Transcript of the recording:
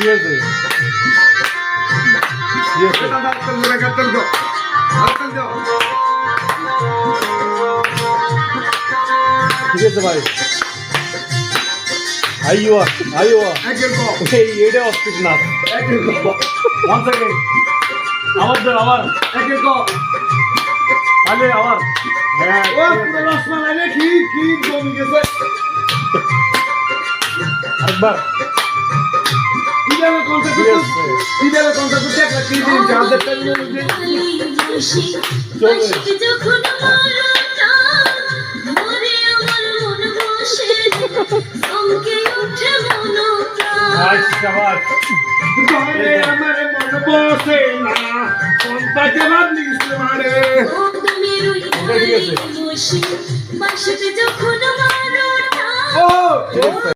ঠিক আছে ঠিক আছে ভাই আইও এইটা অস্পিট না ওয়ান সেকেন্ড আবার ধর আবার আলে আবার হ্যাঁ ও পুরো রসমালাই রে কি জমি গেছে একবার ইদালে কনসেপ্ট দেখ কি দিন যাদের টাইমে চলে যখন মারটা মরে আমার মন বসে সঙ্গে ওঠে মনটা শাবাশ তোরে আমার মন বসে না কোন পাতে বাদলিস মারে ও তুমি রুই বসে বাসতে যখন মারটা ও